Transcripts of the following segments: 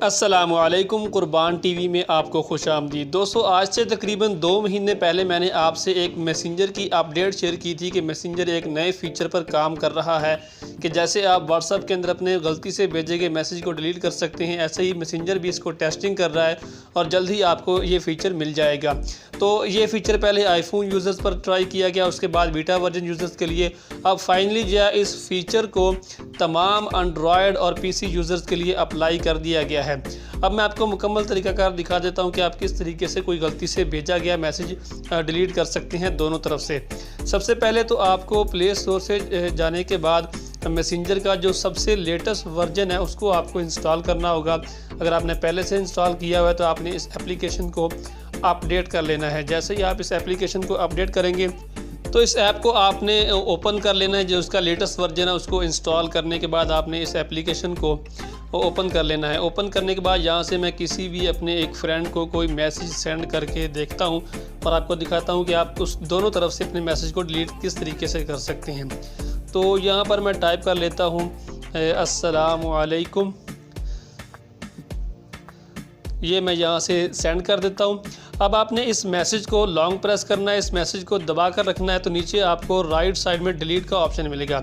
अस्सलामुअलैकुम कुर्बान टीवी में आपको खुशामदीद। दोस्तों, आज से तकरीबन 2 महीने पहले मैंने आपसे एक मैसेंजर की अपडेट शेयर की थी कि मैसेंजर एक नए फीचर पर काम कर रहा है कि जैसे आप व्हाट्सएप के अंदर अपने गलती से भेजे गए मैसेज को डिलीट कर सकते हैं, ऐसे ही मैसेंजर भी इसको टेस्टिंग कर रहा है और जल्द ही आपको ये फ़ीचर मिल जाएगा। तो ये फ़ीचर पहले आईफोन यूज़र्स पर ट्राई किया गया, उसके बाद बीटा वर्जन यूज़र्स के लिए। अब फाइनली जो है इस फीचर को तमाम एंड्रॉयड और पीसी यूज़र्स के लिए अप्लाई कर दिया गया है। अब मैं आपको मुकम्मल तरीकाकार दिखा देता हूं कि आप किस तरीके से कोई गलती से भेजा गया मैसेज डिलीट कर सकते हैं दोनों तरफ से। सबसे पहले तो आपको प्ले स्टोर से जाने के बाद मैसेंजर का जो सबसे लेटेस्ट वर्जन है उसको आपको इंस्टॉल करना होगा। अगर आपने पहले से इंस्टॉल किया हुआ है तो आपने इस एप्लीकेशन को अपडेट कर लेना है। जैसे ही आप इस एप्लीकेशन को अपडेट करेंगे तो इस ऐप को आपने ओपन कर लेना है। जो उसका लेटेस्ट वर्जन है उसको इंस्टॉल करने के बाद आपने इस एप्लीकेशन को ओपन कर लेना है। ओपन करने के बाद यहाँ से मैं किसी भी अपने एक फ्रेंड को कोई मैसेज सेंड करके देखता हूँ और आपको दिखाता हूँ कि आप उस दोनों तरफ से अपने मैसेज को डिलीट किस तरीके से कर सकते हैं। तो यहाँ पर मैं टाइप कर लेता हूँ अस्सलामुअलैकुम, ये मैं यहाँ से सेंड कर देता हूँ। अब आपने इस मैसेज को लॉन्ग प्रेस करना है, इस मैसेज को दबा कर रखना है तो नीचे आपको राइट साइड में डिलीट का ऑप्शन मिलेगा।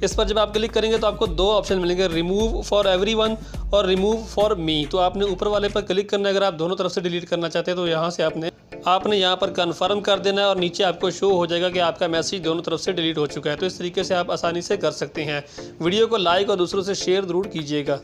इस पर जब आप क्लिक करेंगे तो आपको 2 ऑप्शन मिलेंगे, रिमूव फॉर एवरीवन और रिमूव फॉर मी। तो आपने ऊपर वाले पर क्लिक करना है अगर आप दोनों तरफ से डिलीट करना चाहते हैं। तो यहाँ से आपने यहाँ पर कन्फर्म कर देना है और नीचे आपको शो हो जाएगा कि आपका मैसेज दोनों तरफ से डिलीट हो चुका है। तो इस तरीके से आप आसानी से कर सकते हैं। वीडियो को लाइक और दूसरों से शेयर ज़रूर कीजिएगा।